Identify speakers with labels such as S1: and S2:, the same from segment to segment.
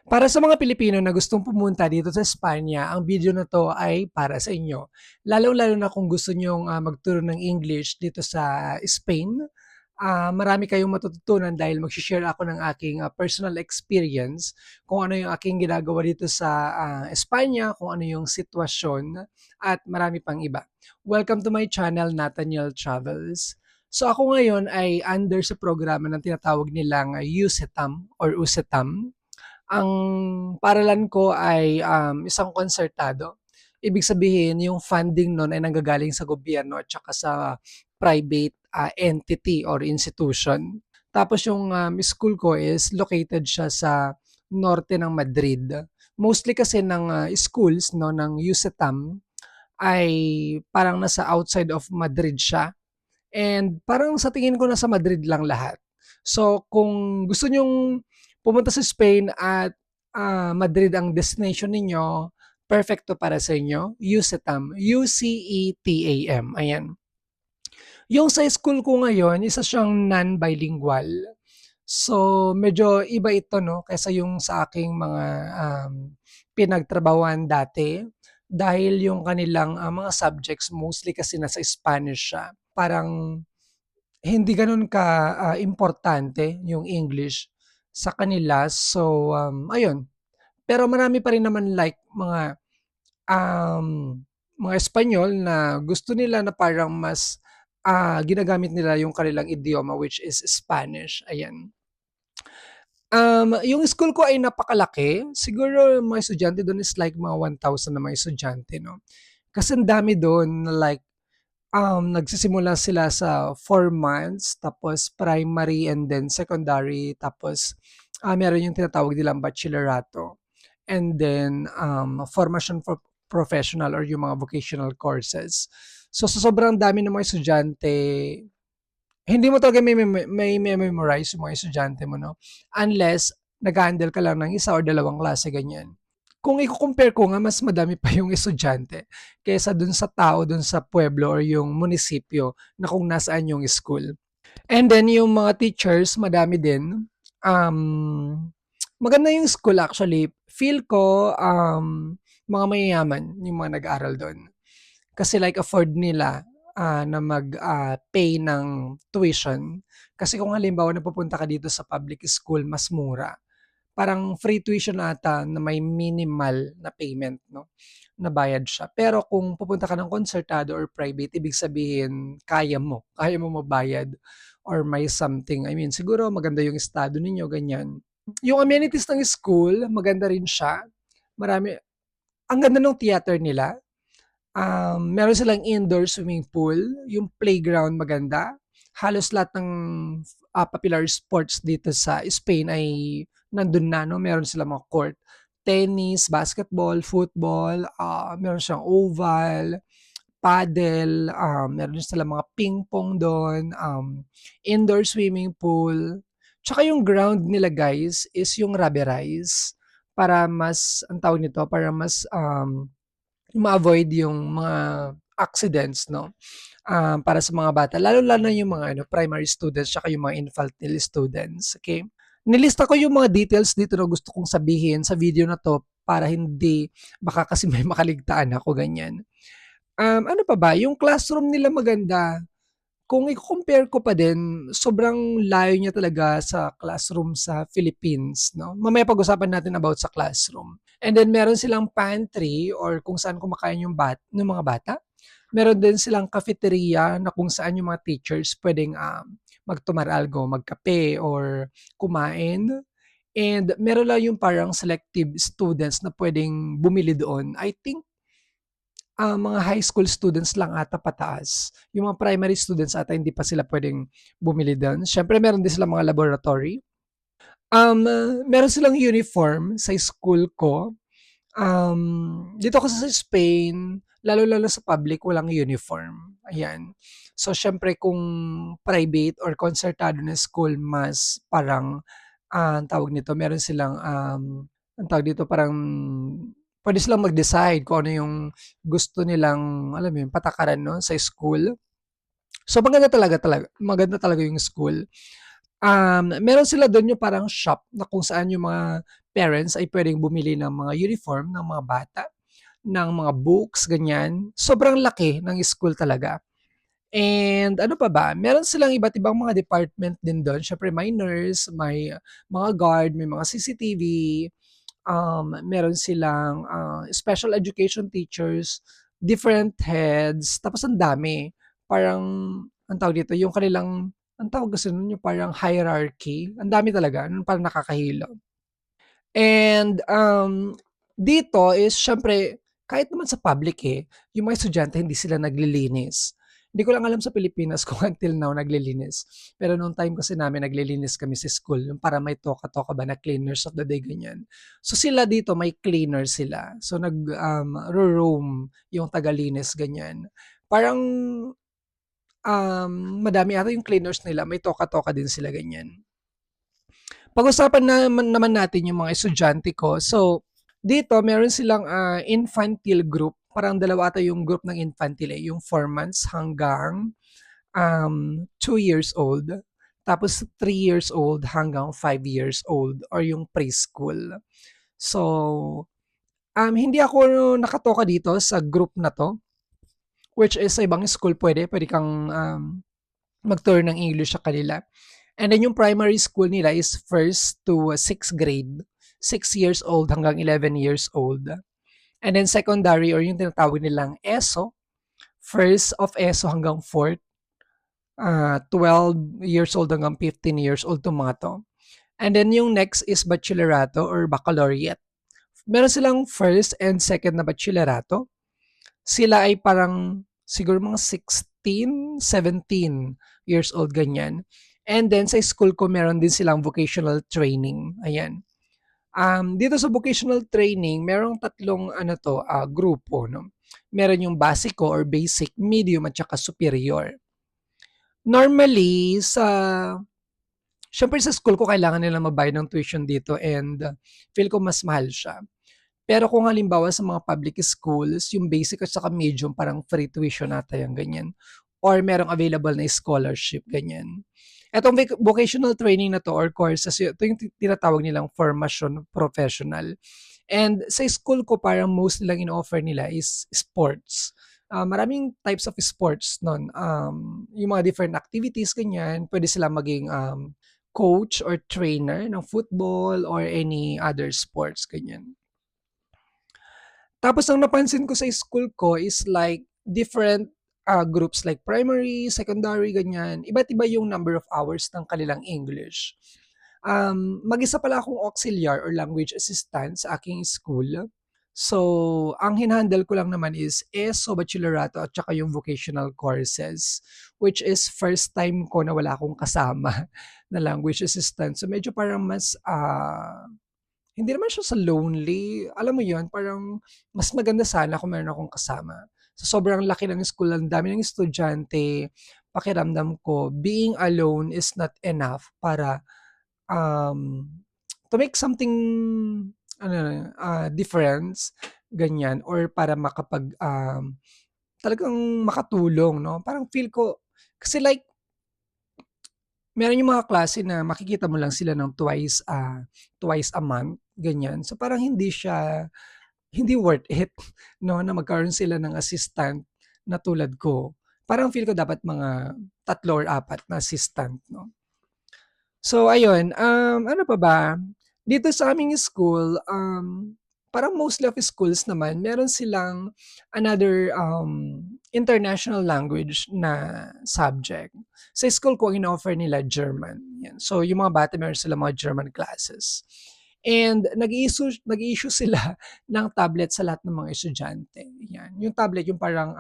S1: Para sa mga Pilipino na gustong pumunta dito sa Espanya, ang video na 'to ay para sa inyo. Lalong-lalo na kung gusto niyong, magturo ng English dito sa Spain. Marami kayong matututunan dahil magse-share ako ng aking, personal experience kung ano yung aking ginagawa dito sa, Espanya, kung ano yung sitwasyon at marami pang iba. Welcome to my channel, Nathaniel Travels. So ako ngayon ay under sa programa ng tinatawag nilang USETAM or USETAM. Ang paaralan ko ay, isang konsertado. Ibig sabihin yung funding nun ay nanggagaling sa gobyerno at saka sa private, entity or institution. Tapos yung, school ko is located siya sa norte ng Madrid. Mostly kasi ng, schools 'no, ng USETAM ay parang nasa outside of Madrid siya and parang sa tingin ko nasa Madrid lang lahat. So kung gusto niyong pumunta sa Spain at Madrid ang destination ninyo, perfecto para sa inyo, UCETAM, UCETAM, ayan. Yung sa school ko ngayon, isa siyang non-bilingual. So medyo iba ito 'no, kaysa yung sa aking mga, pinagtrabahuhan dati. Dahil yung kanilang, mga subjects mostly kasi nasa Spanish siya. Parang hindi gano'n ka, importante yung English sa kanila. So, ayun. Pero marami pa rin naman like mga Espanyol na gusto nila na parang mas, ginagamit nila yung kanilang idioma which is Spanish, ayan. Yung school ko ay napakalaki. Siguro yung mga estudyante dun is like mga 1,000 na mga estudyante 'no. Kasi ang dami dun na like nagsisimula sila sa 4 months, tapos primary and then secondary, tapos, meron yung tinatawag nilang bachillerato, and then, formation for professional or yung mga vocational courses. So, sa sobrang dami ng mga estudyante, hindi mo talaga mai-me-memorize yung mga estudyante mo 'no, unless nag-ha-handle ka lang ng isa or dalawang klase, ganyan. Kung iko-compare ko nga mas madami pa yung estudyante kaysa dun sa tao dun sa pueblo or yung munisipyo na kung nasaan yung school. And then yung mga teachers madami din. Um, Maganda yung school actually. Feel ko, mga mayayaman yung mga nag-aaral dun. Kasi like afford nila, na pay ng tuition. Kasi kung halimbawa napupunta ka dito sa public school, mas mura. Parang free tuition ata na may minimal na payment 'no, na bayad siya. Pero kung pupunta ka ng konsertado or private, ibig sabihin kaya mo magbayad or may something, I mean siguro maganda yung estado ninyo ganyan. Yung amenities ng school maganda rin siya, marami ang ganda nung theater nila. Meron silang indoor swimming pool, yung playground maganda. Halos lahat ng, popular sports dito sa Spain ay nandun na 'no, meron silang mga court. Tennis, basketball, football, meron siyang oval, paddle, meron din silang mga ping pong dun, indoor swimming pool. Tsaka yung ground nila guys is yung rubberized para mas ang tawag nito, para mas, ma-avoid yung mga accidents 'no, para sa mga bata lalo-lalo na yung mga ano, primary students tsaka yung mga infantile students, okay. Nilista ko yung mga details dito na gusto kong sabihin sa video na 'to para hindi baka kasi may makaligtaan ako, ganyan. Ano pa ba, yung classroom nila maganda. Kung i-compare ko pa din, sobrang layo niya talaga sa classroom sa Philippines 'no. Mamaya pag-usapan natin about sa classroom. And then meron silang pantry or kung saan kumakain yung mga bata. Meron din silang cafeteria na kung saan yung mga teachers puwedeng, magtumaralgo, magkape or kumain. And meron lang yung parang selective students na puwedeng bumili doon. I think mga high school students lang ata pataas. Yung mga primary students ata hindi pa sila puwedeng bumili dun. Siyempre meron din silang mga laboratory. Meron silang uniform sa school ko. Dito kasi sa Spain, lalo-lalo sa public walang uniform, ayan. So siyempre kung private or konsertado na school mas parang, ang tawag nito, meron silang, anong tawag dito, parang puwede silang mag-decide kung ano yung gusto nilang, alam mo yun, patakaran 'no, sa school. So maganda talaga yung school. Meron sila dun yung parang shop na kung saan yung mga parents ay puwedeng bumili ng mga uniform ng mga bata, ng mga books, ganyan. Sobrang laki ng school talaga. And ano pa ba, meron silang iba't ibang mga department din do'n. Siyempre may nurse, may mga guard, may mga CCTV, meron silang, special education teachers, different heads, tapos ang dami. Parang anong tawag dito, yung kanilang anong tawag kasi nun, yung parang hierarchy, ang dami talaga, parang nakakahilo. And, dito is siyempre kahit naman sa public, yung mga estudyante hindi sila naglilinis. Hindi ko lang alam sa Pilipinas kung until now naglilinis. Pero nung time kasi namin naglilinis kami sa school, yung para may toka-toka ba na cleaners of the day, ganyan. So sila dito may cleaner sila. So ro-roam yung tagalinis, ganyan. Parang, madami ata yung cleaners nila, may toka-toka din sila, ganyan. Pag-usapan naman natin yung mga estudyante ko. So, dito meron silang, infantile group. Parang dalawa ata yung group ng infantile, yung 4 months hanggang, 2 years old. Tapos 3 years old hanggang 5 years old or yung preschool. So, hindi ako nakatoka dito sa group na 'to, which is sa ibang school puwede kang, mag-tour ng English sa kanila. And then yung primary school nila is first to sixth grade, 6 years old hanggang 11 years old. And then secondary or yung tinatawag nilang ESO, first of ESO hanggang fourth, 12 years old hanggang 15 years old to mga 'to. And then yung next is bachillerato or baccalaureate. Meron silang first and second na bachillerato. Sila ay parang siguro mga 16, 17 years old, ganyan. And then sa school ko meron din silang vocational training, ayan. Dito sa vocational training merong tatlong ano 'to, grupo 'no. Meron yung basiko or basic, medium at saka superior. Normally siyempre sa school ko kailangan nilang magbayad ng tuition dito and feel ko mas mahal siya. Pero kung halimbawa sa mga public schools, yung basic at saka medium parang free tuition ata yang ganyan or merong available na scholarship, ganyan. Etong vocational training na 'to or courses, ito yung tinatawag nilang formasyon professional. And sa school ko parang most nilang ino-offer nila is sports. Maraming types of sports nun, yung mga different activities, ganyan. Puwede silang maging, coach or trainer ng football or any other sports, ganyan. Tapos ang napansin ko sa school ko is like different, groups like primary, secondary, ganyan. Iba't iba yung number of hours ng kanilang English. Mag-isa pala akong auxiliar or language assistant sa aking school. So, ang hina ko lang naman is ESO, Bachillerato at saka yung vocational courses, which is first time ko na wala akong kasama na language assistant. So, medyo parang mas, hindi naman siya sa lonely, alam mo yun, parang mas maganda sana kung meron akong kasama. Sa sobrang laki ng school, ang dami ng estudyante, pakiramdam ko, being alone is not enough para, um, to make something ano, difference, ganyan or para talagang makatulong 'no. Parang feel ko kasi like meron yung mga klase na makikita mo lang sila ng twice a month, ganyan. So, parang hindi worth it 'no, na magkaroon sila ng assistant na tulad ko. Parang feel ko dapat mga 3 or 4 na assistant 'no. So ayun, ano pa ba? Dito sa aming school, parang mostly of schools naman meron silang another, international language na subject. Sa school ko ang ino-offer nila German, 'yan. So yung mga bata meron silang mga German classes. And nag-i-issue sila ng tablet sa lahat ng mga estudyante, 'yan. Yung tablet yung parang,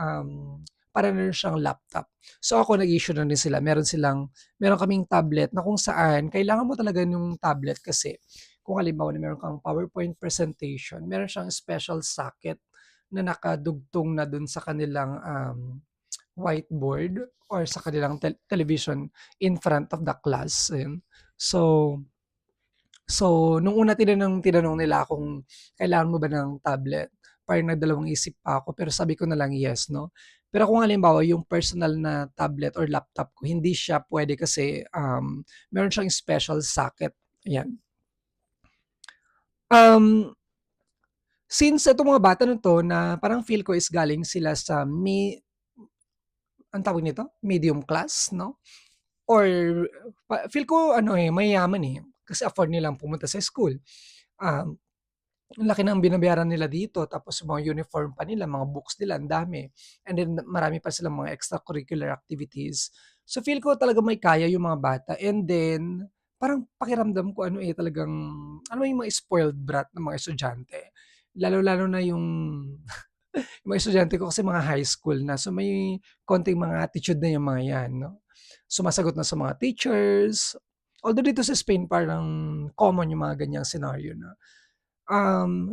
S1: para na rin siyang laptop. So ako nag-issue na rin sila, meron kaming tablet na kung saan kailangan mo talaga yung tablet kasi kung halimbawa na meron kang PowerPoint presentation, meron siyang special socket na nakadugtong na dun sa kanilang, whiteboard or sa kanilang television in front of the class, ayun. So nung una tinanong nila kung kailangan mo ba ng tablet, parang nagdalawang isip pa ako pero sabi ko na lang yes 'no. Pero kung halimbawa yung personal na tablet or laptop ko hindi siya puwede kasi, meron siyang special socket, ayan. Um, since itong mga bata na 'to na parang feel ko is galing sila sa anong tawag nito, medium class 'no, or feel ko ano, eh, mayayaman, eh, kasi afford nilang pumunta sa school. Um, ang laki ng binabayaran nila dito tapos yung mga uniform pa nila, mga books nila ang dami, and then marami pa silang mga extracurricular activities. So, feel ko talagang may kaya yung mga bata, and then parang pakiramdam ko ano, eh, talagang alam mo yung mga spoiled brat ng mga estudyante. Lalo-lalo na yung yung mga estudyante ko kasi mga high school na, so may konting mga attitude na yung mga 'yan 'no. Sumasagot na sa mga teachers, although dito sa Spain parang common yung mga ganyang scenario na,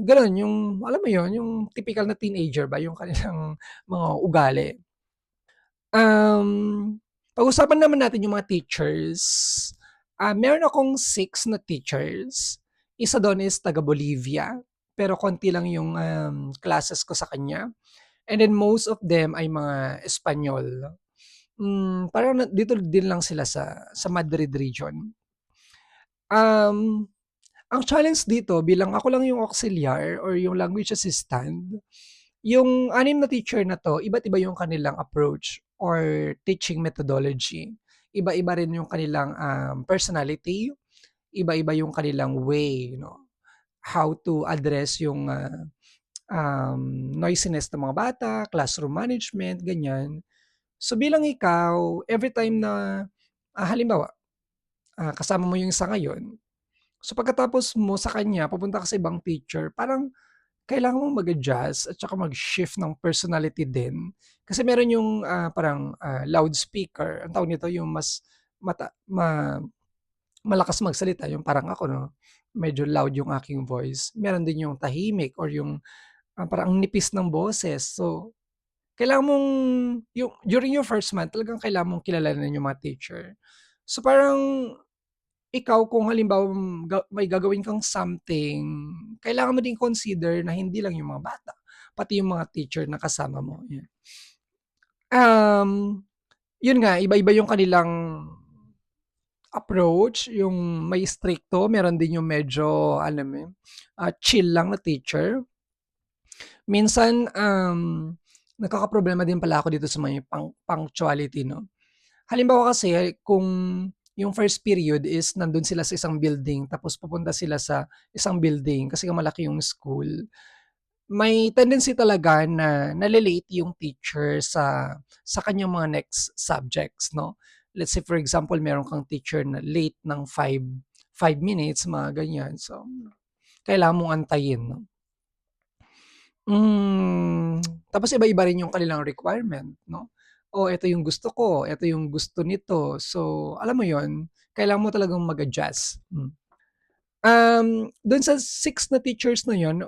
S1: gano'n yung alam mo yun, yung tipikal na teenager ba yung kanilang mga ugali. Pag-usapan naman natin yung mga teachers. Meron akong 6 na teachers. Isa dun is taga Bolivia, pero konti lang yung, classes ko sa kanya. And then most of them ay mga Espanyol. Parang dito din lang sila sa Madrid region. Um, ang challenge dito bilang ako lang yung auxiliar or yung language assistant, yung 6 na teacher na 'to, iba't iba yung kanilang approach or teaching methodology. Iba-iba rin yung kanilang, personality, iba-iba yung kanilang way 'no, how to address yung, noisiness ng mga bata, classroom management, ganyan. So bilang ikaw, every time na, halimbawa, kasama mo yung isa ngayon, so pagkatapos mo sa kanya pupunta ka sa ibang teacher, parang kailangan mong mag-adjust at saka mag-shift ng personality din. Kasi meron yung, parang, loudspeaker, ang tawag nito yung mas malakas magsalita, yung parang ako 'no, medyo loud yung aking voice. Meron din yung tahimik or yung, parang ang nipis ng boses. So, kailangan mong yung during your first month talagang kailangan mong kilalanin yung mga teacher. So, parang ikaw kung halimbawa may gagawin kang something, kailangan mo din consider na hindi lang yung mga bata, pati yung mga teacher na kasama mo, yan. Um, yun nga, iba-iba yung kanilang approach, yung may strikto, meron din yung medyo alam mo yun, chill lang na teacher. Minsan, nagkakaproblema din pala ako dito sa may punctuality 'no. Halimbawa kasi kung yung first period is nandun sila sa isang building tapos pupunta sila sa isang building kasi nga malaki yung school, may tendency talaga na nale-late yung teacher sa kanyang mga next subjects 'no. Let's say for example meron kang teacher na late ng five minutes mga ganyan. So, kailangan mong antayin 'no. Hmm, tapos iba-iba rin yung kanilang requirement 'no. "Oh, eto yung gusto ko, eto yung gusto nito." So, alam mo yun, kailangan mo talagang mag-adjust. Dun sa 6 na teachers na yun,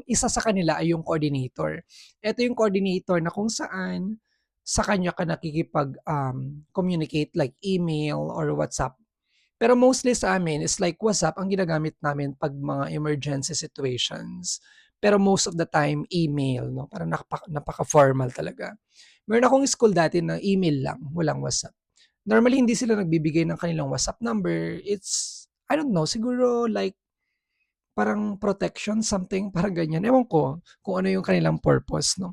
S1: isa sa kanila ay yung coordinator. Eto yung coordinator na kung saan sa kanya ka nakikipag, communicate like email or WhatsApp. Pero mostly sa amin is like WhatsApp ang ginagamit namin 'pag mga emergency situations. Pero most of the time email 'no, parang napaka-formal talaga. Meron akong school dati na email lang, walang WhatsApp. Normally hindi sila nagbibigay ng kanilang WhatsApp number, it's I don't know, siguro like parang protection, something parang ganyan, ewan ko kung ano yung kanilang purpose 'no.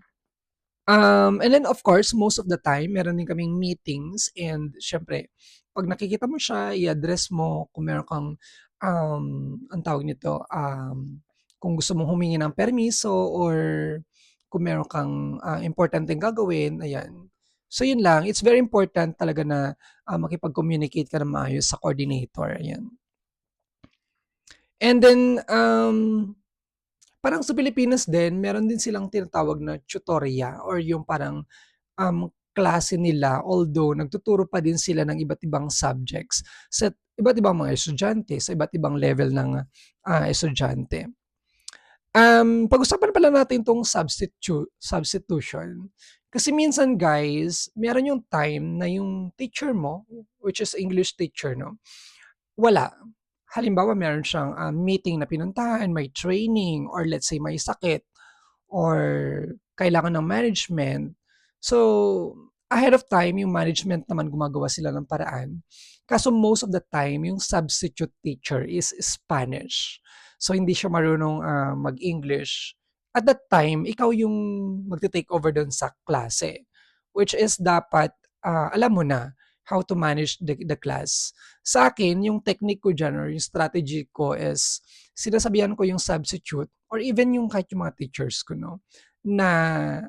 S1: And then of course, most of the time meron din kaming meetings and siyempre 'pag nakikita mo siya i-address mo kung meron kang, anong tawag nito, kung gusto mong humingi ng permiso or kung meron kang, importanteng gagawin, ayan. So yun lang, it's very important talaga na, makipag-communicate ka ng maayos sa coordinator, ayan. And then, parang sa Pilipinas din meron din silang tinatawag na tutorya or yung parang klase nila although nagtuturo pa din sila ng iba't ibang subjects sa iba't ibang mga estudyante, sa iba't ibang level ng, estudyante. Pag-usapan pala natin 'tong substitution. Kasi minsan guys, meron yung time na yung teacher mo, which is English teacher 'no, wala. Halimbawa meron siyang, meeting na pinuntahan, may training or let's say may sakit or kailangan ng management. So, ahead of time yung management naman gumagawa sila ng paraan. Kaso most of the time yung substitute teacher is Spanish. So, hindi siya marunong, mag-English. At that time, ikaw yung magte-take over dun sa klase, which is dapat, alam mo na how to manage the class. Sa akin, yung technique ko diyan or yung strategy ko is sinasabihan ko yung substitute or even yung kahit yung mga teachers ko 'no, na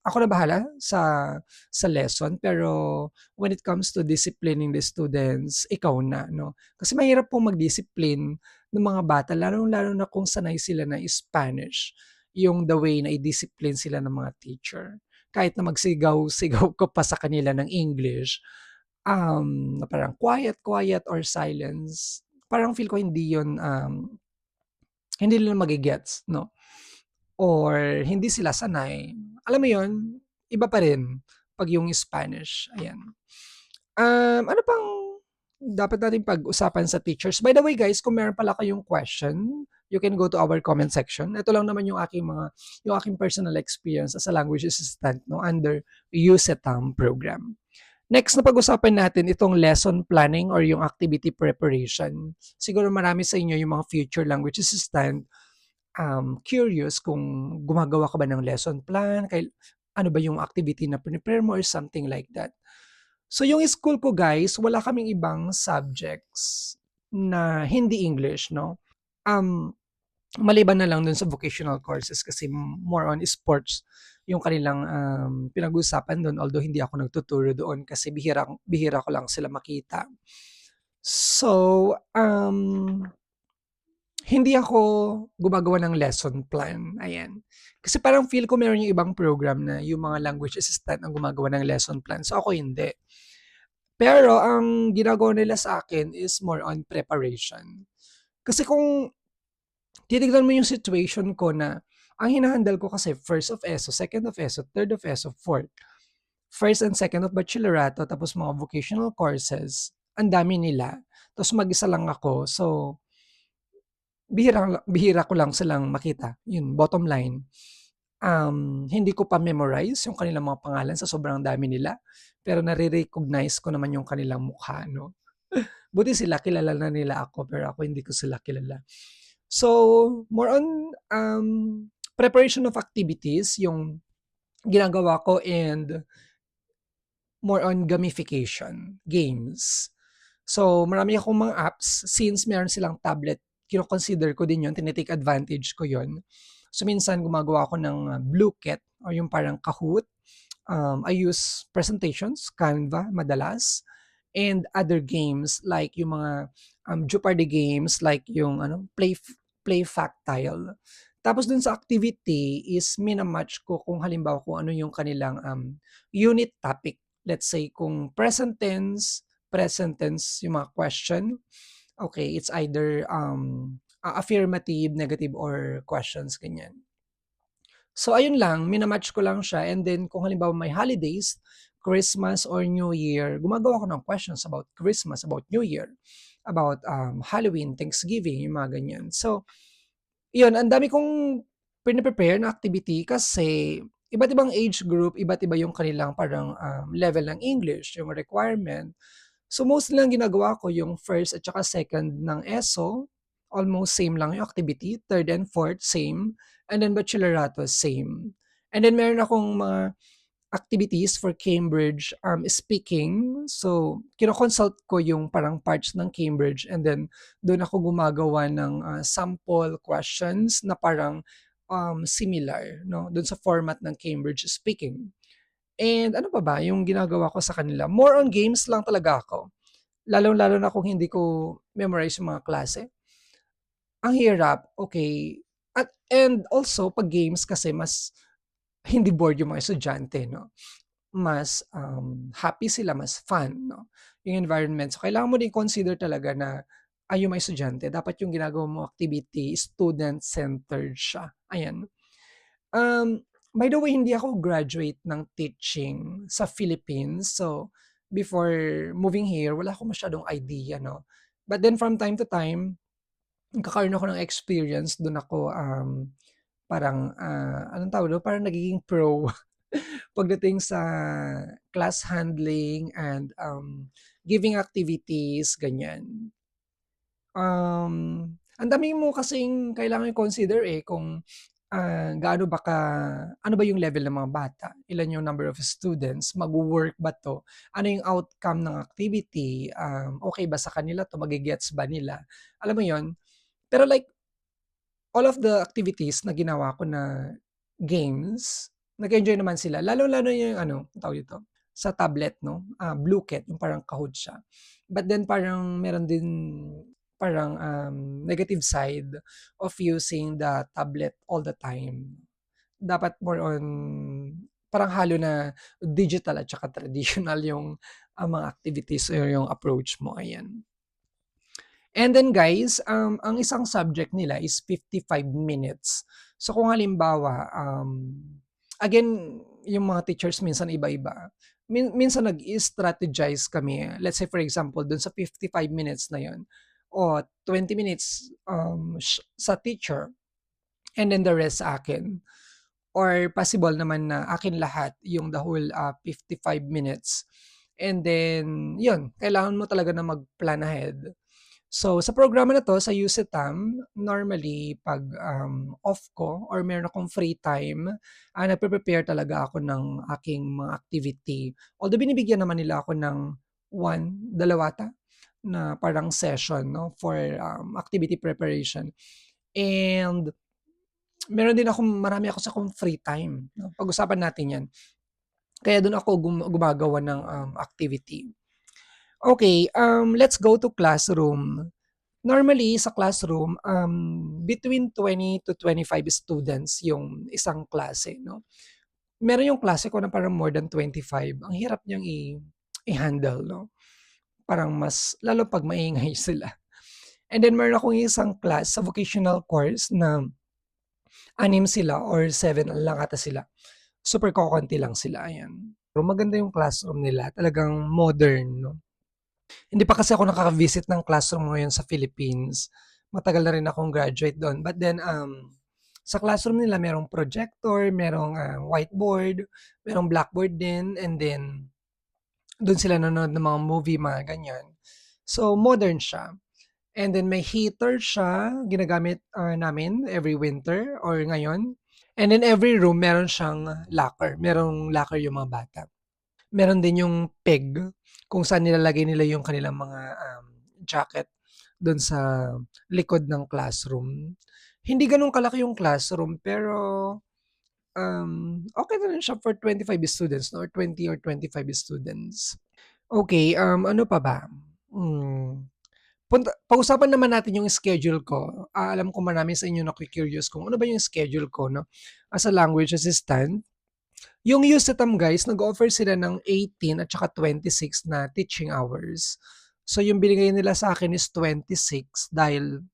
S1: ako na bahala sa lesson pero when it comes to disciplining the students, ikaw na 'no. Kasi mahirap pong mag-discipline ng mga bata lalong-lalo na kung sanay sila na Spanish, yung the way na i-discipline sila ng mga teacher. Kahit na magsigaw-sigaw ka pa sa kanila ng English, na parang quiet, quiet or silence, parang feel ko hindi nila mage-gets 'no, or hindi sila sanay. Alam mo 'yun, iba pa rin 'pag yung Spanish, ayan. Ano pang dapat nating pag-usapan sa teachers? By the way guys, kung meron pala kayong question, you can go to our comment section. Ito lang naman yung aking personal experience as a language assistant 'no, under USETAM program. Next na pag-usapan natin itong lesson planning or yung activity preparation. Siguro marami sa inyo yung mga future language assistant, curious kung gumagawa ka ba ng lesson plan, ano ba yung activity na prepare mo or something like that. So yung school ko guys, wala kaming ibang subjects na hindi English 'no. Um, Maliban na lang dun sa vocational courses kasi more on sports yung kanilang, pinag-uusapan dun although hindi ako nagtuturo doon kasi bihira bihira ko lang sila makita. So, hindi ako gumagawa ng lesson plan, ayan. Kasi parang feel ko meron yung ibang program na yung mga language assistant ang gumagawa ng lesson plan, so ako hindi. Pero ang ginagawa nila sa akin is more on preparation. Kasi kung titignan mo yung situation ko na ang hinahandle ko kasi first of ESO, second of ESO, third of ESO, fourth. First and second of bachillerato, tapos mga vocational courses, ang dami nila. Tapos mag-isa lang ako. So, bihira ko lang silang makita. Yun, bottom line. Hindi ko pa memorize yung kanilang mga pangalan sa sobrang dami nila. Pero nare-recognize ko naman yung kanilang mukha, no? Buti sila, kilala na nila ako, pero ako hindi ko sila kilala. So, more on preparation of activities, yung ginagawa ko and more on gamification, games. So, marami akong mga apps since meron silang tablet, kino-consider ko din 'yun, tini-take advantage ko 'yun. So, minsan gumagawa ako ng, Blueket or yung parang Kahoot. I use presentations, Canva madalas, and other games like yung mga, Jeopardy games like yung ano, Play Factile. Tapos dun sa activity is mina-match ko kung halimbawa kung ano yung kanilang, unit topic. Let's say kung present tense yung mga question, okay, it's either, affirmative, negative, or questions, ganyan. So ayun lang, mina-match ko lang siya and then kung halimbawa may holidays, Christmas or New Year, gumagawa ako ng questions about Christmas, about New Year, about, Halloween, Thanksgiving, yung mga ganyan. So, yun, ang dami kong prepare na activity kasi iba't ibang age group, iba't iba yung kanilang parang, level ng English, yung requirement. So, mostly lang ginagawa ko yung first at saka second ng ESO, almost same lang yung activity, third and fourth same, and then bachillerato same. And then meron akong mga activities for Cambridge, speaking. So, kino-consult ko yung parang parts ng Cambridge and then doon ako gumagawa ng, sample questions na parang, similar 'no, doon sa format ng Cambridge speaking. And ano pa ba yung ginagawa ko sa kanila, more on games lang talaga ako. Lalong-lalo na kung hindi ko memorize yung mga klase. Ang hirap, okay. And also 'pag games kasi mas hindi bored yung mga estudyante 'no. Mas, happy sila, mas fun 'no, yung environment. So, kailangan mo din consider talaga na, yung mga estudyante dapat yung ginagawa mong activity student-centered siya, ayan. By the way, hindi ako graduate ng teaching sa Philippines. So, before moving here, wala akong masyadong idea 'no. But then from time to time, nagkakaroon ako ng experience, dun ako, parang, anong tawag dun, parang nagiging pro pagdating sa class handling and, giving activities, ganyan. Ang dami mo kasing kailangang i-consider, eh, kung, gaano ba ka ano ba yung level ng mga bata, ilan yung number of students, magwo-work ba 'to, ano yung outcome ng activity, okey ba sa kanila 'to, mage-gets ba nila, alam mo yun? Pero like all of the activities na ginawa ko na games, nag-enjoy naman sila lalong-lalo yung ano, anong tawag dito, sa tablet 'no, Bluecat yung parang Kahoot siya. But then parang meron din parang, negative side of using the tablet all the time. Dapat more on parang halo na digital at saka traditional yung, mga activities or yung approach mo, ayan. And then guys, ang isang subject nila is 55 minutes. So kung halimbawa, again, yung mga teachers minsan iba-iba. Minsan nag-i-strategize kami. Let's say for example, dun sa 55 minutes na yun, o 20 minutes sa teacher, and then the rest sa akin. Or possible naman na akin lahat yung the whole 55 minutes. And then, yun, kailangan mo talaga na mag-plan ahead. So, sa programa na 'to, sa USETAM, normally 'pag, off ko or meron akong free time, nagpe-prepare talaga ako ng aking mga activity. Although binibigyan naman nila ako ng 1, 2 'ata na parang session 'no, for, activity preparation. And meron din akong marami ako sa akong free time 'no, pag-usapan natin 'yan. Kaya do'n ako gumagawa ng, activity. Okay, let's go to classroom. Normally sa classroom, between 20 to 25 students yung isang klase 'no. Meron yung klase ko na parang more than 25, ang hirap niyang i-handle 'no, parang mas lalo 'pag maingay sila. And then meron akong isang class sa vocational course na 6 sila or 7 lang ata sila, super kokonti lang sila, ayan. Pero maganda yung classroom nila, talagang modern 'no. Hindi pa kasi ako nakaka-visit ng classroom ngayon sa Philippines. Matagal na rin akong graduate do'n. But then, sa classroom nila merong projector, merong, whiteboard, merong blackboard din, and then do'n sila nanonood ng mga movie, mga ganyan. So, modern siya. And then may heater siya, ginagamit, namin every winter or ngayon. And then every room meron siyang locker, merong locker yung mga bata. Meron din yung peg kung saan nilalagay nila yung kanilang mga, jacket dun sa likod ng classroom. Hindi gano'n kalaki yung classroom pero, okey na rin siya for 25 students 'no or 20 or 25 students. Okay, ano pa ba? Hmm, pag-usapan naman natin yung schedule ko. Alam ko marami sa inyo naku-curious kung ano ba yung schedule ko 'no, as a language assistant. Yung USETAM guys, nag-o-offer sila ng 18 at saka 26 na teaching hours. So yung binigay nila sa akin is 26 dahil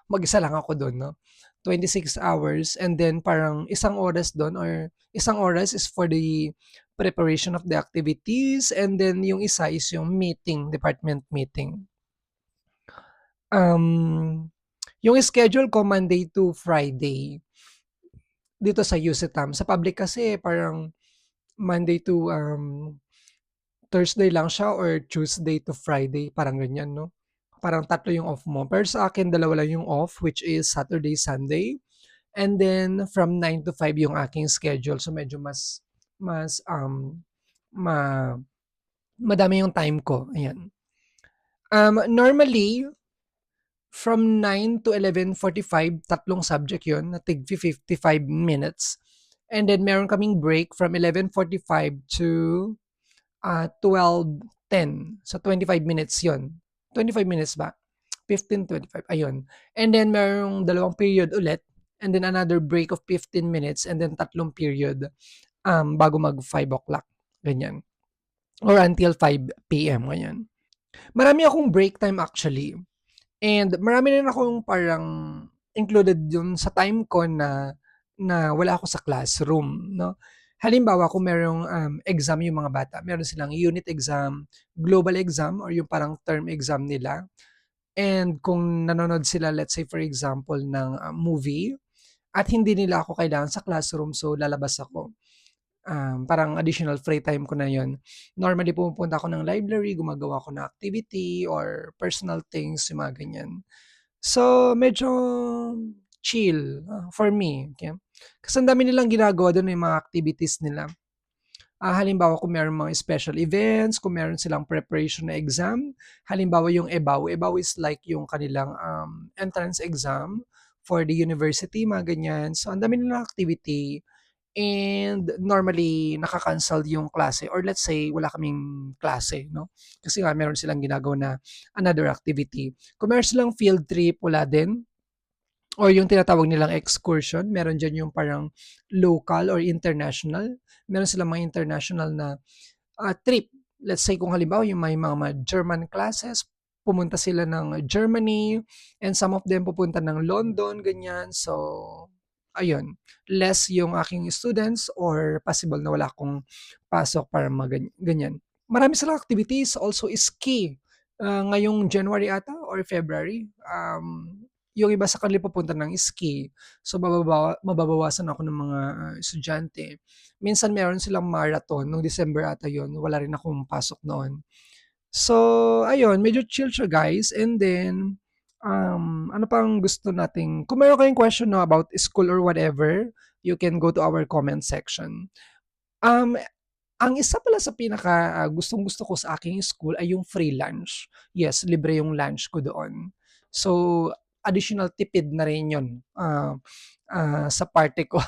S1: mag-isa lang ako dun 'no, 26 hours and then parang isang oras dun or isang oras is for the preparation of the activities and then yung isa is yung meeting, department meeting. Yung schedule ko Monday to Friday dito sa USETAM. Sa public kasi parang Monday to, Thursday lang siya or Tuesday to Friday, parang ganyan 'no. Parang 3 yung off mo. Pero sa akin 2 lang yung off, which is Saturday, Sunday, and then from 9 to 5 yung aking schedule. So medyo mas, ma madami yung time ko, ayan. Normally from 9 to 11:45 tatlong subject yun na tig-fi-55 minutes, and then meron kaming break from 11:45 to 12:10. So 25 minutes 'yun. 25 minutes ba? 15:25 ayun. And then merong dalawang period ulit and then another break of 15 minutes and then tatlong period, bago mag 5 o'clock, ganyan. Or until 5 PM, ganyan. Marami akong break time actually. And marami rin akong parang included yun sa time ko na na wala ako sa classroom 'no. Halimbawa kung merong, exam yung mga bata, meron silang unit exam, global exam or yung parang term exam nila. And kung nanonood sila let's say for example ng, movie at hindi nila ako kailangan sa classroom, so lalabas ako. Parang additional free time ko na yun. Normally pumupunta ako ng library, gumagawa ako ng activity or personal things, yung mga ganyan. So, medyo chill, for me, okey. Kasi ang dami nilang ginagawa dun, yung mga activities nila. Halimbawa kung merong mga special events, kung meron silang preparation na exam, halimbawa yung EBAW. EBAW is like yung kanilang, entrance exam for the university, mga ganyan. So, ang dami nilang activity and normally naka-cancel yung klase or let's say wala kaming klase 'no, kasi nga meron silang ginagawa na another activity. Kung meron silang field trip, wala din. Or yung tinatawag nilang excursion, meron diyan yung parang local or international. Meron silang mga international na, trip. Let's say kung halimbawa yung may mga German classes, pumunta sila ng Germany and some of them pupunta ng London, ganyan. So, ayun, less yung aking students or possible na wala akong pasok para ganyan. Marami silang activities, also ski. Ngayong January ata or February, yung iba sa kanila pupunta ng ski. So, mababawasan ako ng mga, estudyante. Minsan meron silang marathon nung December ata yun, wala rin akong pasok noon. So, ayun medyo chill siya guys and then, ano pang gusto nating kung meron kayong question 'no about school or whatever, you can go to our comment section. Um, ang isa pala sa pinaka, gustong-gusto ko sa aking school ay yung free lunch. Yes, libre yung lunch ko doon. So, additional tipid na rin yun, sa parte ko.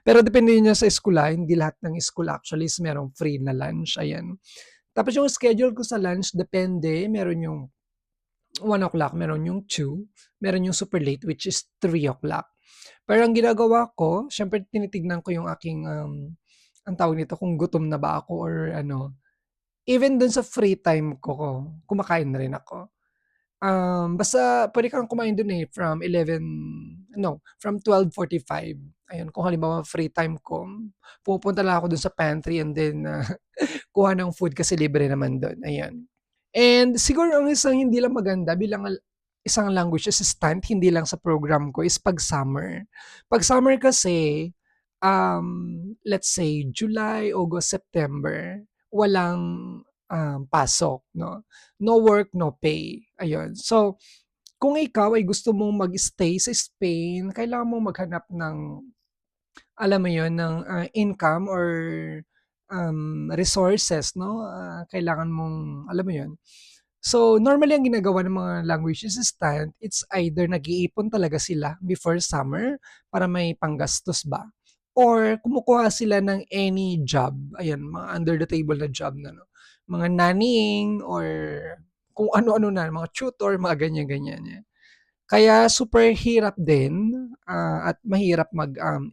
S1: Pero depende yun sa school, hindi lahat ng school actually is merong free na lunch, ayan. Tapos yung schedule ko sa lunch depende, meron yung 1 o'clock, meron yung 2, meron yung super late which is 3 o'clock. Pero ang ginagawa ko, siyempre tinitignan ko yung aking, ang tawag nito, kung gutom na ba ako or ano. Even dun sa free time ko, kumakain na rin ako. Basta puwede kang kumain dun, from 11 no, from 12:45. Ayun, kung halimbawa free time ko, pumupunta lang ako dun sa pantry and then, kuha ng food kasi libre naman dun, ayan. And siguro ang isang hindi lang maganda bilang isang language assistant, hindi lang sa program ko is 'pag summer. 'Pag summer kasi, let's say July, August, September, walang, pasok 'no. No work, no pay, ayun. So, kung ikaw ay gusto mong mag-stay sa Spain, kailangan mong maghanap ng alam mo yun, ng, income or, resources 'no, kailangan mong alam mo yun. So, normally ang ginagawa ng mga language assistant, it's either nag-iipon talaga sila before summer para may panggastos ba or kumukuha sila ng any job, ayan, mga under the table na job na 'no, mga nannying or kung ano-ano na, mga tutor, mga ganyan-ganyan, yan. Kaya super hirap din, at mahirap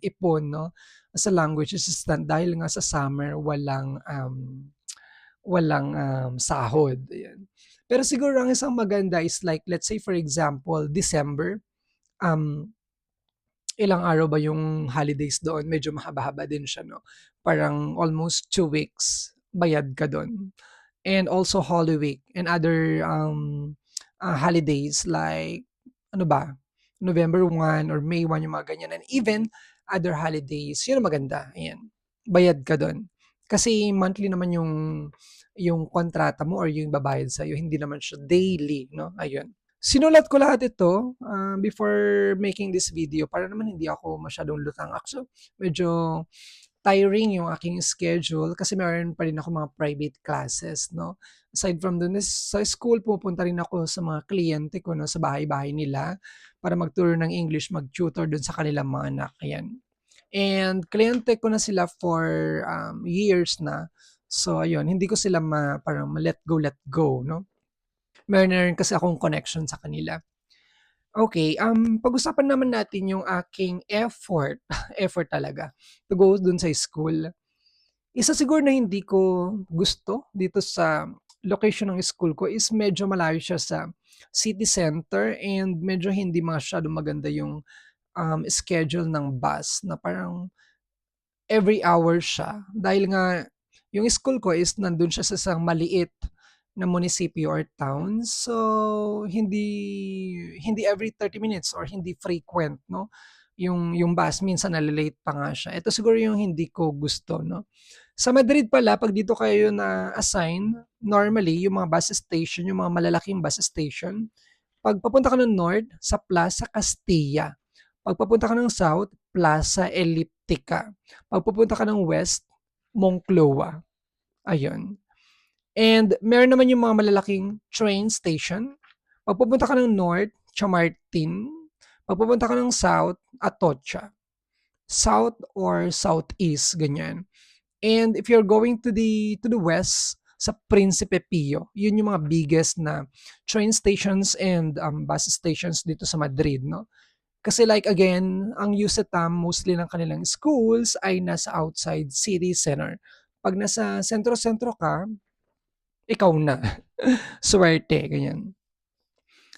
S1: ipon 'no, sa language assistant dahil nga sa summer walang sahod, ayan. Pero siguro ang isang maganda is like let's say for example December, um, ilang araw ba yung holidays doon, medyo mahaba-haba din siya 'no, parang almost 2 weeks bayad ka dun. And also Holy Week and other, holidays like ano ba, November 1 or May 1 yung mga ganyan and even other holidays, yun ang maganda, ayan. Bayad ka dun. Kasi monthly naman yung kontrata mo or yung babayad sa'yo, hindi naman siya daily 'no, ayun. Sinulat ko lahat ito, before making this video para naman hindi ako masyadong lutang. Actually, medyo tiring yung aking schedule kasi meron pa rin ako mga private classes 'no. Aside from dun is sa school pumupunta rin ako sa mga kliyente ko 'no, sa bahay-bahay nila para magturo ng English, mag-tutor dun sa kanilang mga anak, ayan. And kliyente ko na sila for, years na. So ayun, hindi ko sila parang let go 'no. Meron na rin kasi akong connection sa kanila. Okay, pag-usapan naman natin yung aking effort, effort talaga to go dun sa school. Isa siguro na hindi ko gusto dito sa location ng school ko is medyo malayo siya sa city center and medyo hindi masyadong maganda yung, schedule ng bus na parang every hour siya. Dahil nga yung school ko is nandun siya sa isang maliit na munisipyo or town. So, hindi hindi every 30 minutes or hindi frequent 'no, yung bus. Minsan nale-late pa nga siya. Ito siguro yung hindi ko gusto 'no. Sa Madrid pala 'pag dito kayo na-assign, normally yung mga bus station, yung mga malalaking bus station, 'Pag papunta ka ng north, sa Plaza Castilla. 'Pag papunta ka ng south, Plaza Elliptica. 'Pag papunta ka ng west, Monclova, ayun. And meron naman yung mga malalaking train station. 'Pag pupunta ka ng north, Chamartin. 'Pag pupunta ka ng south, Atocha. South or southeast, ganyan. And if you're going to the west, sa Principe Pio, yun yung mga biggest na train stations and bus stations dito sa Madrid, no? Kasi like again, ang USETAM mostly ng kanilang schools ay nasa outside city center. Pag nasa sentro-sentro ka, ikaw na. Swerte, ganyan.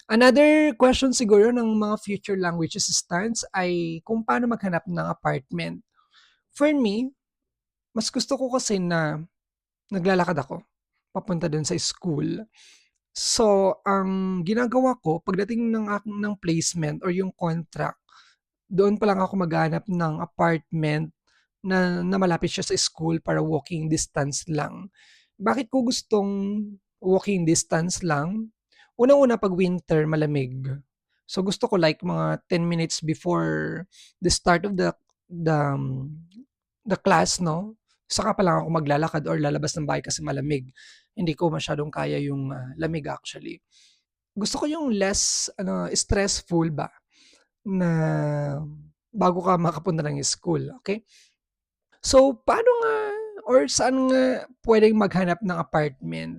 S1: Another question siguro ng mga future languages students ay kung paano maghanap ng apartment. For me, mas gusto ko kasi na naglalakad ako papunta dun sa school. So, ang ginagawa ko pagdating ng placement or yung contract, doon pa lang ako maghahanap ng apartment na malapit siya sa school para walking distance lang. Bakit ko gustong walking distance lang? Unang-una 'pag winter malamig. So, gusto ko like mga 10 minutes before the start of the class 'no, saka pa lang ako maglalakad or lalabas ng bahay kasi malamig. Hindi ko masyadong kaya yung, lamig actually. Gusto ko yung less stressful ba na bago ka makapunta ng school, okay. So, paano nga or saan nga puwedeng maghanap ng apartment?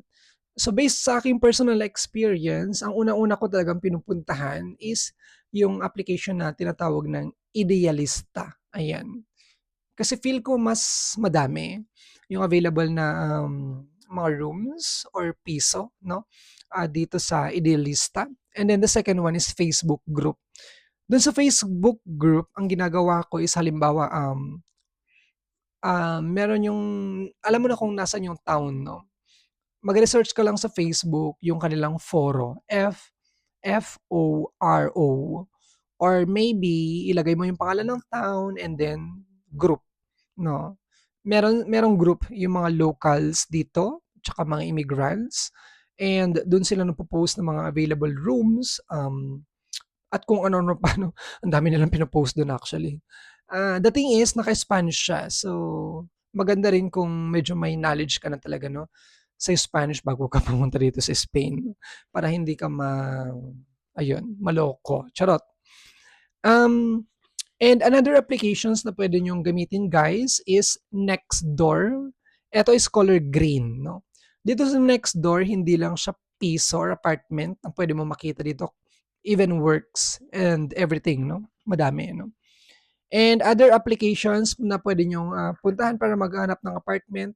S1: So, based sa aking personal experience, ang una-una ko talagang pinupuntahan is yung application na tinatawag ng Idealista, ayan. Kasi feel ko mas madami yung available na, mga rooms or piso 'no, dito sa Idealista. And then the second one is Facebook group. Dun sa Facebook group, ang ginagawa ko is halimbawa, meron yung alam mo na kung nasaan yung town 'no, magre-search ka lang sa Facebook yung kanilang foro, Foro or maybe ilagay mo yung pangalan ng town and then group 'no. Merong group yung mga locals dito, tsaka mga immigrants and dun sila nagpo-post ng mga available rooms, at kung ano-ano pa 'no, ang dami nilang pino-post dun actually. The thing is naka-Spanish siya so maganda rin kung medyo may knowledge ka na talaga 'no, sa Spanish bago ka pumunta dito sa Spain para hindi ka ayun, maloko, charot. Um, and another applications na puwede niyong gamitin guys is Nextdoor. Eto is color green 'no. Dito sa Nextdoor hindi lang siya piso or apartment ang puwede mong makita dito, even works and everything 'no, madami 'no. And other applications na puwede niyong, puntahan para maghanap ng apartment,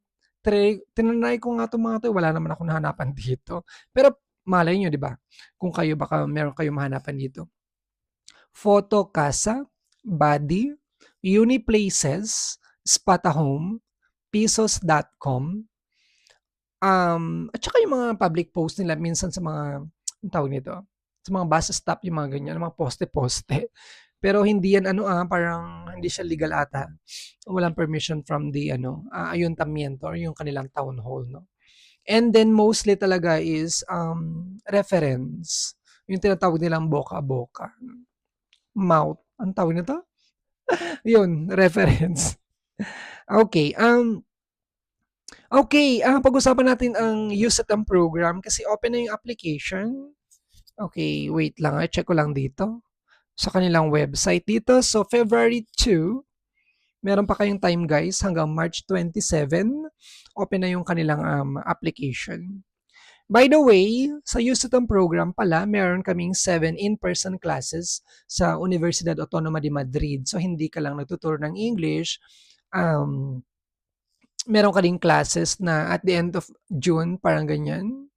S1: tinrinay ko nga 'tong mga 'to, wala naman akong nahanapan dito. Pero malay niyo 'di ba, kung kayo baka meron kayong mahanapan dito. Fotocasa, Buddy, Uniplaces, Spotahome, Pisos.com, at saka yung mga public post nila minsan sa mga anong tawag nito, sa mga bus stop yung mga ganyan, mga poste-poste. Pero hindi yan parang hindi siya legal ata. Walang permission from the ayuntamiento or yung kanilang town hall 'no. And then mostly talaga is, reference, yung tinatawag nilang boca a boca, mouth, anong tawag nito? Yun, reference. Okay, pag-usapan natin ang USATM program kasi open na yung application. Okay, wait lang, check ko lang dito sa kanilang website dito. So, February 2, meron pa kayong time guys hanggang March 27, open na yung kanilang application. By the way, sa USATM program pala, meron kaming 7 in-person classes sa Universidad Autónoma de Madrid. So, hindi ka lang nagtuturo ng English. Meron ka ding classes na at the end of June, parang ganyan,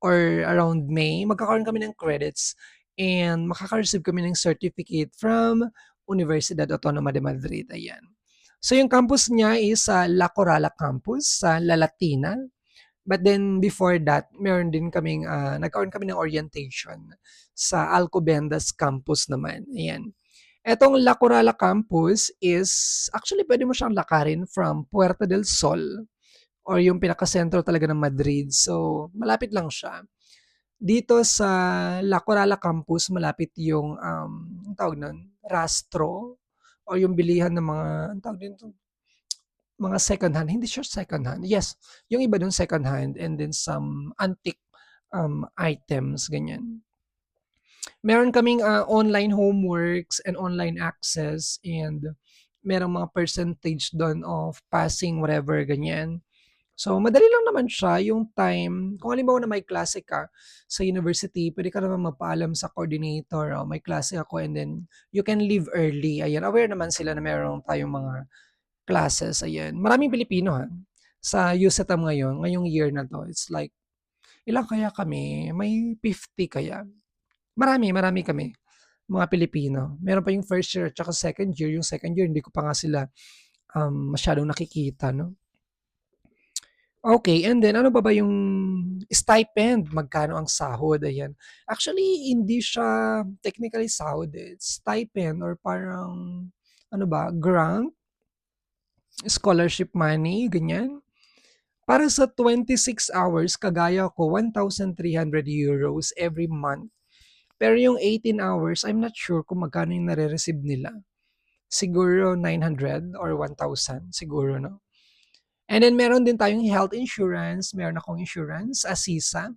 S1: or around May, magkakaroon kami ng credits and makaka-receive kami ng certificate from Universidad Autónoma de Madrid, ayan. So, yung campus niya is sa La Corala campus sa La Latina. But then before that, meron din kaming, nagkaroon kami ng orientation sa Alcobendas campus naman, ayan. Etong La Corala campus is actually pwede mo siyang lakarin from Puerta del Sol or yung pinaka-sentro talaga ng Madrid. So, malapit lang siya. Dito sa La Corala campus malapit yung, anong tawag nun, Rastro o yung bilihan ng mga anong tawag dito, mga second hand, hindi siya second hand, yes, yung iba dun second hand and then some antique, items, ganyan. Meron kaming, online homeworks and online access and merong mga percentage dun of passing whatever, ganyan. So, madali lang naman siya yung time kung halimbawa na may klase ka sa university, puwede ka naman magpaalam sa coordinator, "Oh, may klase ako," and then you can leave early, ayan. Aware naman sila na meron tayong mga classes, ayan. Maraming Pilipino, sa USETAM ngayon, ngayong year na 'to. It's like ilan kaya kami, may 50 kaya? Marami, marami kami, mga Pilipino. Meron pa yung first year at saka second year. Yung second year hindi ko pa nga sila, masyadong nakikita 'no. Okay, and then ano pa ba yung stipend, magkano ang sahod, ayan. Actually, hindi siya technically sahod, it's stipend or parang ano ba, grant, scholarship money, ganyan. Para sa 26 hours, kagaya ko, €1,300 every month. Pero yung 18 hours, I'm not sure kung magkano yung nare-receive nila. Siguro 900 or 1,000 siguro, no? And then meron din tayong health insurance, meron akong insurance, Asisa.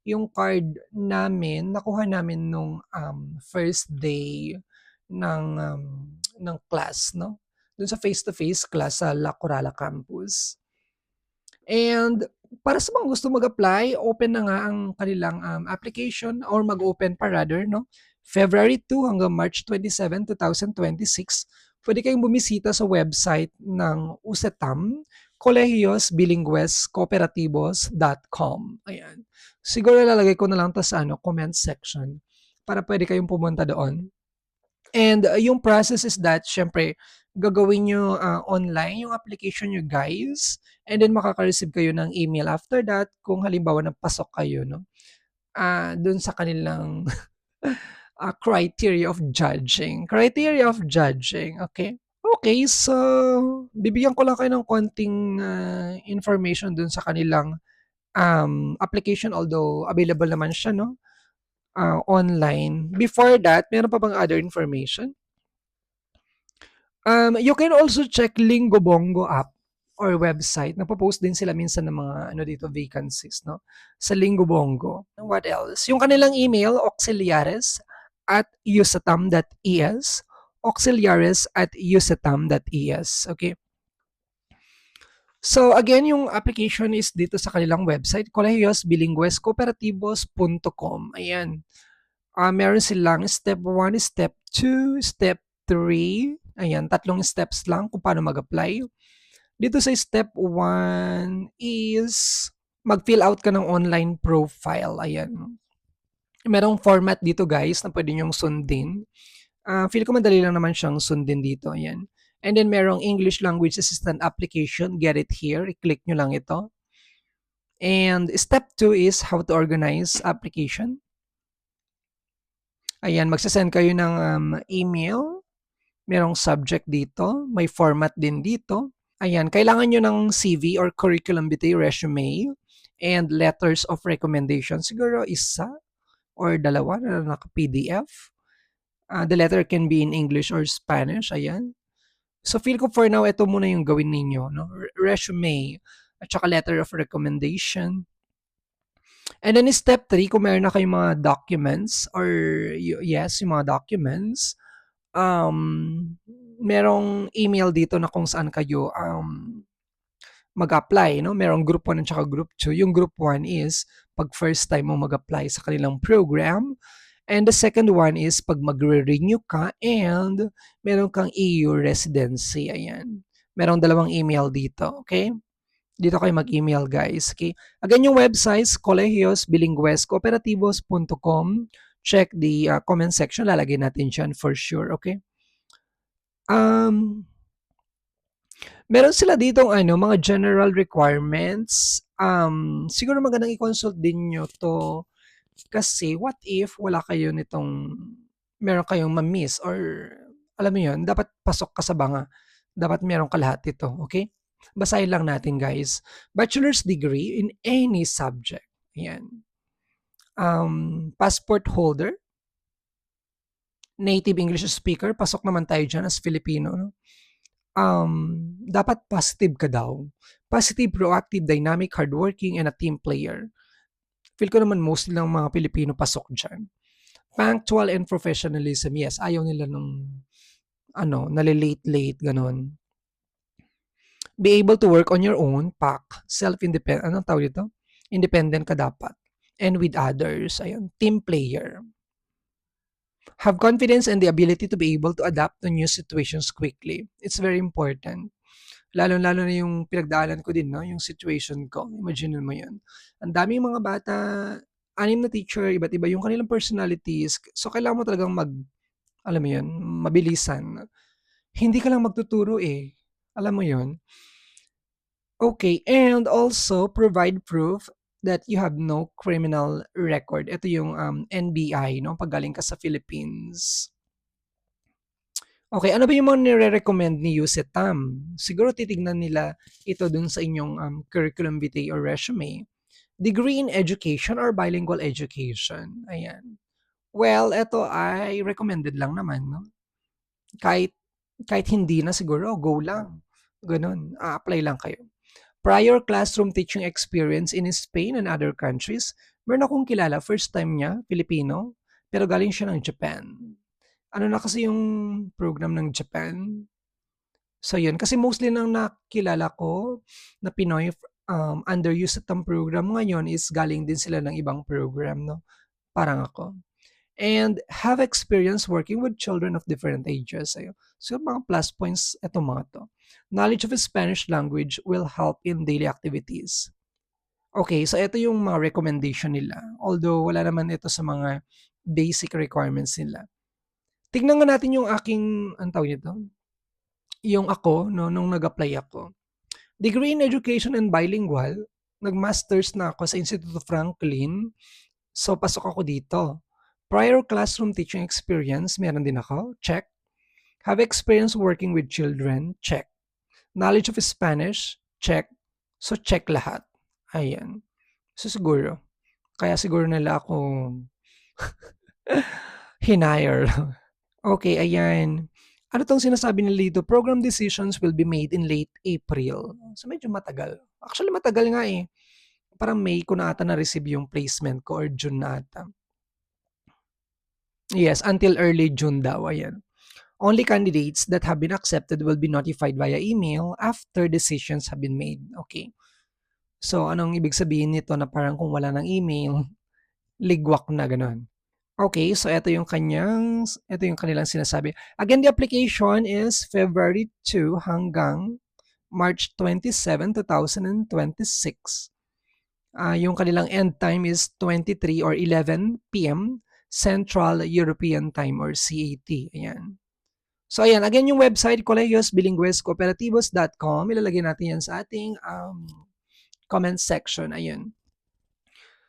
S1: Yung card namin, nakuha namin nung first day ng class, no? Dun sa face-to-face class sa La Corala campus. And para sa mga gusto mag-apply, open na nga ang kanilang application or mag-open pa rather, no? February 2 hanggang March 27, 2026. Pwede kayong bumisita sa website ng USETAM, Colegios Bilingües Cooperativos.com. Ayan. Siguro lalagay ko na lang to sa comment section para pwede kayong pumunta doon. And yung process is that, syempre, gagawin nyo online yung application nyo, guys. And then makaka-receive kayo ng email after that kung halimbawa napasok kayo, no? Dun sa kanilang criteria of judging. Criteria of judging, okay? Okay, so bibigyan ko lang kayo ng konting information dun sa kanilang application, although available naman siya, no? Online. Before that, meron pa bang other information? You can also check Lingo Bongo app or website. Nagpo-post din sila minsan ng mga vacancies, no? Sa Lingo Bongo. What else? Yung kanilang email, auxiliares@usatam.es. Auxiliares@usatam.es. Okay? So again, yung application is dito sa kanilang website, colegiosbilingüescooperativos.com. Ayan. Meron silang step 1, step 2, step 3. Ayan, tatlong steps lang kung paano mag-apply. Dito sa step 1 is mag-fill out ka ng online profile. Ayan. Merong format dito, guys, na pwede nyong sundin. Feel ko madali lang naman siyang sundin dito. Ayan. And then merong English Language Assistant application. Get it here. I-click nyo lang ito. And step 2 is how to organize application. Ayan, magsasend kayo ng email. Merong subject dito. May format din dito. Ayan, kailangan nyo ng CV or curriculum vitae resume and letters of recommendation. Siguro isa or dalawa na naka-PDF. The letter can be in English or Spanish. Ayan. So feel ko for now, ito muna yung gawin ninyo. No? Resume at saka letter of recommendation. And then step 3, kung meron na kayong mga documents or yes, yung mga documents, merong email dito na kung saan kayo mag-apply, no? Merong group 1 at saka group 2. Yung group 1 is pag first time mo mag-apply sa kanilang program. And the second one is pag magre-renew ka and meron kang EU residency. Ayan. Merong dalawang email dito. Okay? Dito kayo mag-email, guys. Okay? Again, yung websites, colegiosbilingüescooperativos.com. Check the comment section. Lalagay natin dyan for sure. Okay? Meron sila ditong mga general requirements. Siguro magandang i-consult din nyo to kasi what if wala kayo nitong meron kayong ma-miss or alam mo yun, dapat pasok ka sa banga. Dapat meron ka lahat ito, okay? Basahin lang natin, guys. Bachelor's degree in any subject. Ayan. Passport holder, native English speaker, pasok naman tayo diyan as Filipino 'no. Dapat positive ka daw. Positive, proactive, dynamic, hardworking, and a team player. Feel ko naman mostly ng mga Pilipino pasok diyan. Punctual and professionalism, yes, ayaw nila nung ano, nale-late-late, gano'n. Be able to work on your own, pack, self-independent, anong tawag dito? Independent ka dapat. And with others, ayun, team player. Have confidence and the ability to be able to adapt to new situations quickly. It's very important. Lalong-lalo na yung pinagdaanan ko din 'no, yung situation ko, imaginin mo 'yun. Ang daming mga bata, 6 na teacher, iba't iba yung kanilang personalities. So, kailangan mo talagang alam mo 'yun, mabilisan. Hindi ka lang magtuturo, eh, alam mo 'yun? Okay, and also provide proof that you have no criminal record. Ito yung, NBI 'no, 'pag galing ka sa Philippines. Okay, ano ba yung mga nire-recommend ni USETAM? Siguro titignan nila ito dun sa inyong, curriculum vitae or resume. Degree in education or bilingual education, ayan. Well, eto ay recommended lang naman 'no, kahit kahit hindi na siguro go lang, gano'n, apply lang kayo. Prior classroom teaching experience in Spain and other countries. Meron akong kilala, first time niya, Filipino, pero galing siya ng Japan. Ano na kasi yung program ng Japan, so yun. Kasi mostly ng nakilala ko na Pinoy, under USATAM program ngayon is galing din sila ng ibang program 'no, parang ako. And have experience working with children of different ages, ayun. So mga plus points eto mga 'to. Knowledge of Spanish language will help in daily activities. Okay, so eto yung mga recommendation nila, although wala naman ito sa mga basic requirements nila. Tignan nga natin yung aking anong tawag nito, yung ako 'no, nung nag-apply ako. Degree in Education and Bilingual, nag-masters na ako sa Instituto Franklin, so pasok ako dito. Prior classroom teaching experience, meron din ako, check. Have experience working with children, check. Knowledge of Spanish, check. So check lahat, ayan. So siguro, kaya siguro nila ako hinire. Okay, ayan. Ano 'tong sinasabi nila dito, program decisions will be made in late April. So medyo matagal. Actually matagal nga, eh. Parang May ko na ata na-receive yung placement ko or June na ata. Yes, until early June daw, ayan. Only candidates that have been accepted will be notified via email after decisions have been made. Okay. So anong ibig sabihin nito na parang kung wala ng email, ligwak na gano'n? Okay, so ito yung kanilang sinasabi. Again, the application is February 2 hanggang March 27, 2026. Yung kanilang end time is 23 or 11 PM Central European Time or CET. Ayan. So ayan, again yung website colegiosbilingüescooperativos.com. Ilalagay natin yan sa ating comment section. Ayun.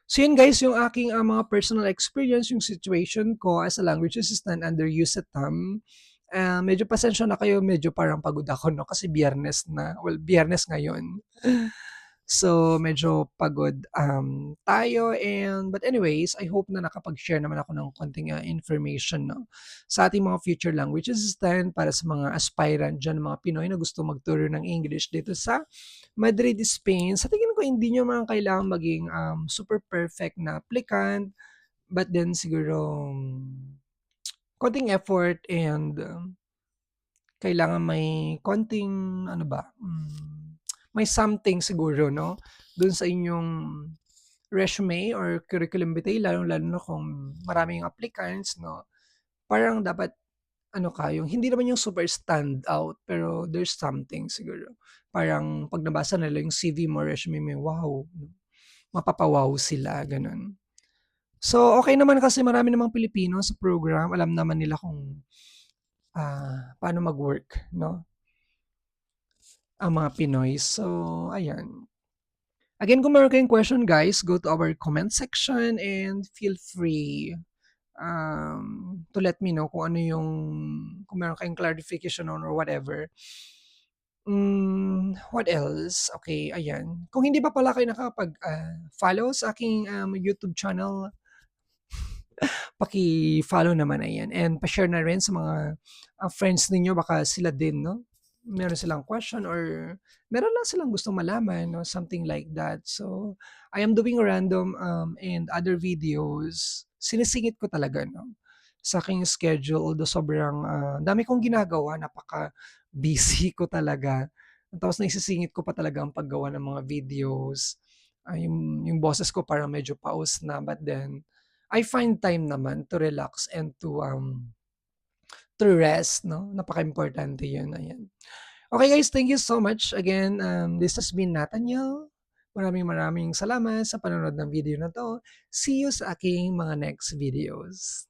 S1: So yun guys, yung aking mga personal experience, yung situation ko as a language assistant under USATAM. Medyo pasensya na kayo, medyo parang pagod ako no kasi biyernes na. Well, biyernes ngayon. So medyo pagod tayo, but anyways, I hope na nakapag-share naman ako ng konting information no sa ating mga future language assistant para sa mga aspirant diyan, mga Pinoy na gusto magturo ng English dito sa Madrid, Spain. Sa tingin ko hindi niyo man kailangang maging super perfect na applicant, but then siguro konting effort and kailangan may konting ano ba, may something siguro 'no, dun sa inyong resume or curriculum vitae, lalong-lalo na kung maraming applicants 'no. Parang dapat ano ka, yung hindi naman yung super stand out, pero there's something siguro. Parang 'pag nabasa nila yung CV mo, resume mo, wow, mapapa-wow sila, gano'n. So, okey naman kasi marami namang Pilipino sa program, alam naman nila kung, paano mag-work 'no, ang mga Pinoy. So, ayan. Again, kung meron kayong question guys, go to our comment section and feel free to let me know kung ano yung kung meron kayong clarification on or whatever. What else? Okay, ayan. Kung hindi pa pala kayo nakakapag, follow sa aking, YouTube channel, paki-follow naman, ayan. And pa-share na rin sa mga, friends ninyo baka sila din 'no, meron silang question or meron lang silang gustong malaman 'no, something like that. So, I am doing random, and other videos, sinisingit ko talaga 'no, sa aking schedule although sobrang, dami kong ginagawa, napaka-busy ko talaga. Tapos naisisingit ko pa talaga ang paggawa ng mga videos. Yung boses ko parang medyo paus na, but then I find time naman to relax and to rest 'no, napakaimportante yun, ayan. Okay guys, thank you so much again, this has been Nathaniel. Maraming maraming salamat sa panonood ng video na 'to. See you sa aking mga next videos.